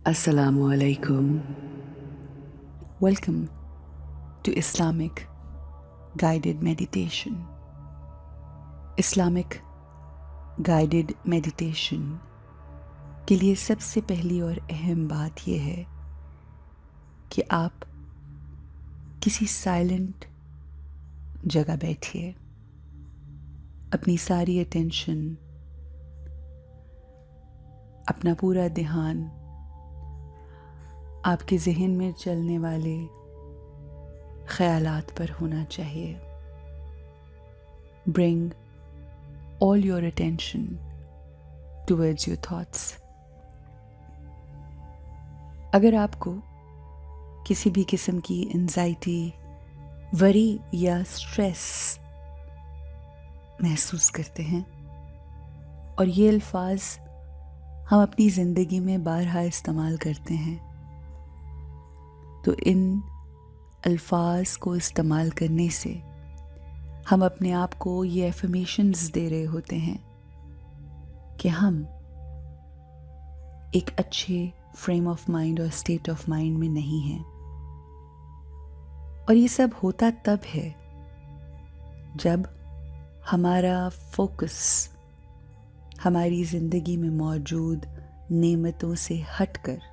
Assalamu alaikum. Welcome to Islamic Guided Meditation. Islamic Guided Meditation के लिए सबसे पहली और अहम बात यह है कि आप किसी साइलेंट जगह बैठिए, अपनी सारी अटेंशन, अपना पूरा ध्यान आपके ज़हन में चलने वाले ख़यालात पर होना चाहिए. Bring all your attention towards your thoughts. अगर आपको किसी भी किस्म की एंजाइटी, वरी या स्ट्रेस महसूस करते हैं और ये अल्फाज हम अपनी ज़िंदगी में बारहा इस्तेमाल करते हैं, तो इन अल्फाज को इस्तेमाल करने से हम अपने आप को ये एफर्मेशंस दे रहे होते हैं कि हम एक अच्छे फ्रेम ऑफ माइंड और स्टेट ऑफ माइंड में नहीं हैं. और ये सब होता तब है जब हमारा फोकस हमारी ज़िंदगी में मौजूद नेमतों से हटकर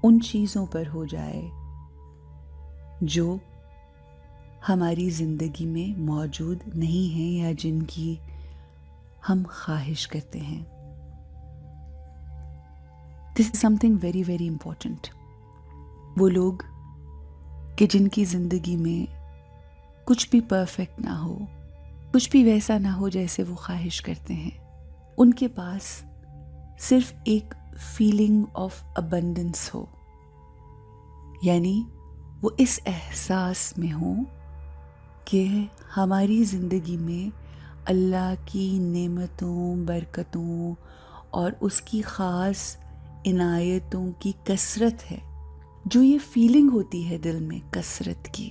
उन चीज़ों पर हो जाए जो हमारी ज़िंदगी में मौजूद नहीं हैं या जिनकी हम ख्वाहिश करते हैं. This is something very very important. वो लोग कि जिनकी ज़िंदगी में कुछ भी परफेक्ट ना हो, कुछ भी वैसा ना हो जैसे वो ख्वाहिश करते हैं, उनके पास सिर्फ एक फीलिंग ऑफ अबंडेंस हो, यानी वो इस एहसास में हो कि हमारी ज़िंदगी में अल्लाह की नेमतों, बरकतों और उसकी ख़ास इनायतों की कसरत है. जो ये फीलिंग होती है दिल में कसरत की,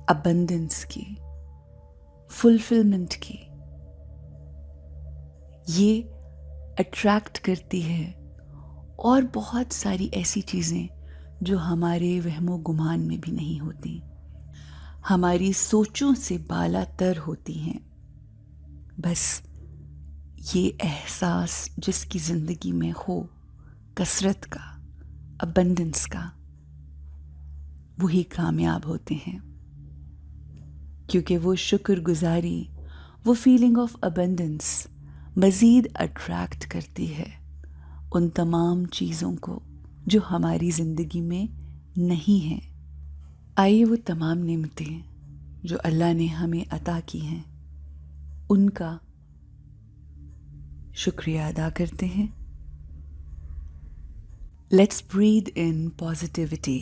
अबंडेंस की, फुलफिलमेंट की, ये अट्रैक्ट करती है और बहुत सारी ऐसी चीज़ें जो हमारे वहमो गुमान में भी नहीं होती, हमारी सोचों से बालातर होती हैं. बस ये एहसास जिसकी ज़िंदगी में हो कसरत का, अबंडेंस का, वही कामयाब होते हैं, क्योंकि वो शुक्रगुजारी, वो फीलिंग ऑफ अबंडेंस मज़ीद अट्रैक्ट करती है उन तमाम चीज़ों को जो हमारी ज़िंदगी में नहीं हैं. आइए वो तमाम नेमतें जो अल्लाह ने हमें अता की हैं उनका शुक्रिया अदा करते हैं. Let's breathe in positivity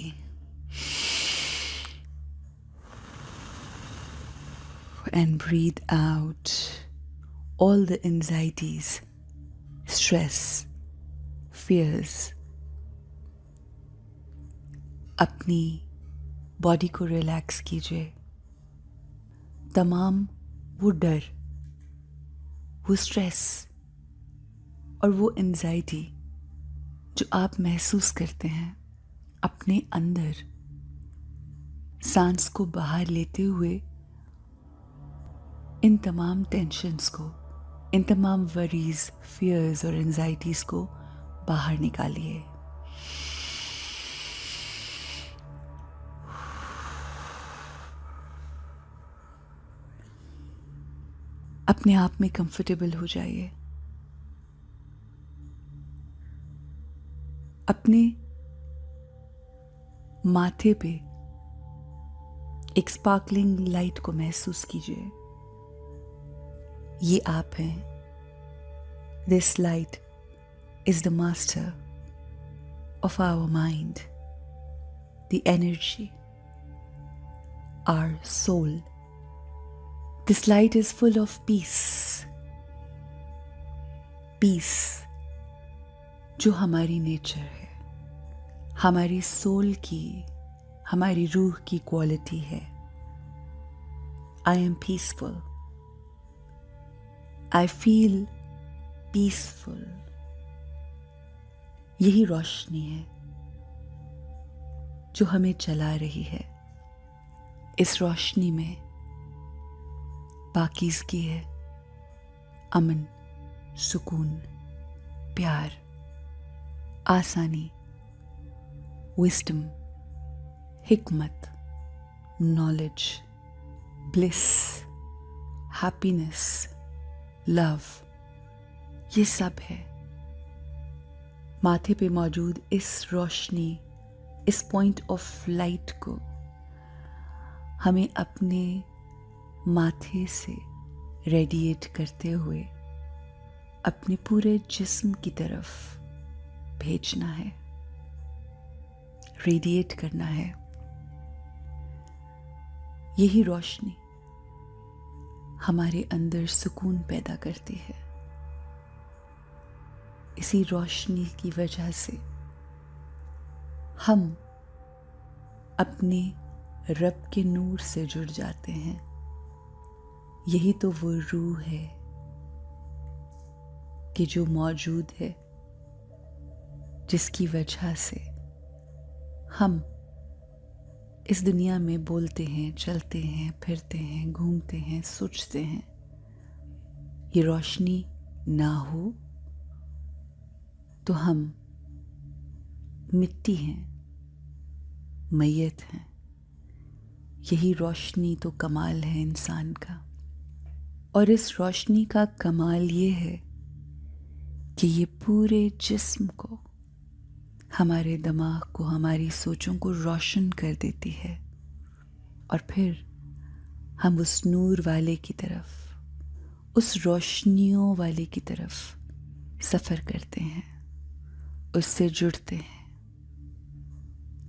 and breathe out all the anxieties, stress, fears. अपनी बॉडी को रिलैक्स कीजिए. तमाम वो डर, वो स्ट्रेस और वो एंजाइटी जो आप महसूस करते हैं, अपने अंदर सांस को बाहर लेते हुए इन तमाम टेंशन्स को, इन तमाम वरीज, फियर्स और एंजाइटीज़ को बाहर निकालिए. अपने आप में कंफर्टेबल हो जाइए. अपने माथे पे एक स्पार्कलिंग लाइट को महसूस कीजिए. ये आप हैं. This light is the master of our mind, the energy, our soul. This light is full of peace. Peace जो हमारी नेचर है, हमारी सोल की, हमारी रूह की क्वालिटी है. I am peaceful. I feel peaceful. यही रोशनी है जो हमें चला रही है। इस रोशनी में पाकीज़गी है, अमन, सुकून, प्यार, आसानी, विस्डम, हिकमत, नॉलेज, ब्लिस, हैप्पीनेस, लव, ये सब है। माथे पे मौजूद इस रोशनी, इस पॉइंट ऑफ लाइट को हमें अपने माथे से रेडिएट करते हुए अपने पूरे जिस्म की तरफ भेजना है, रेडिएट करना है। यही रोशनी हमारे अंदर सुकून पैदा करती है। इसी रोशनी की वजह से हम अपने रब के नूर से जुड़ जाते हैं। यही तो वो रूह है कि जो मौजूद है, जिसकी वजह से हम इस दुनिया में बोलते हैं, चलते हैं, फिरते हैं, घूमते हैं, सोचते हैं। ये रोशनी ना हो तो हम मिट्टी हैं, मैयत हैं। यही रोशनी तो कमाल है इंसान का। और इस रोशनी का कमाल ये है कि ये पूरे जिस्म को, हमारे दिमाग को, हमारी सोचों को रोशन कर देती है। और फिर हम उस नूर वाले की तरफ, उस रोशनियों वाले की तरफ सफ़र करते हैं, उससे जुड़ते हैं।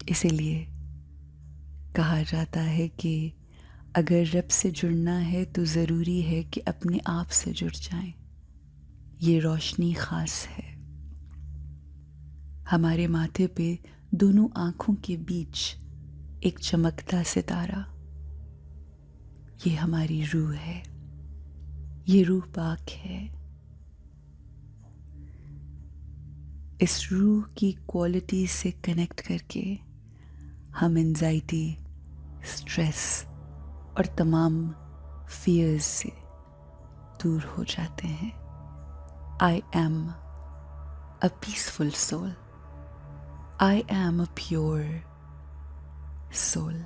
इसीलिए कहा जाता है कि अगर रब से जुड़ना है तो ज़रूरी है कि अपने आप से जुड़ जाएं। ये रोशनी ख़ास है। हमारे माथे पे दोनों आँखों के बीच एक चमकता सितारा, ये हमारी रूह है। ये रूह पाक है। इस रूह की क्वालिटी से कनेक्ट करके हम एंजाइटी, स्ट्रेस और तमाम फियर्स से दूर हो जाते हैं। I am a peaceful soul. I am a pure soul.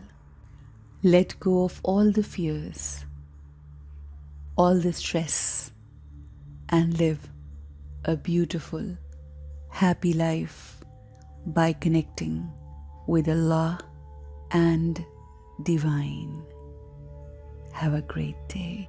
Let go of all the fears, all the stress, and live a beautiful, happy life by connecting with Allah and Divine. Have a great day.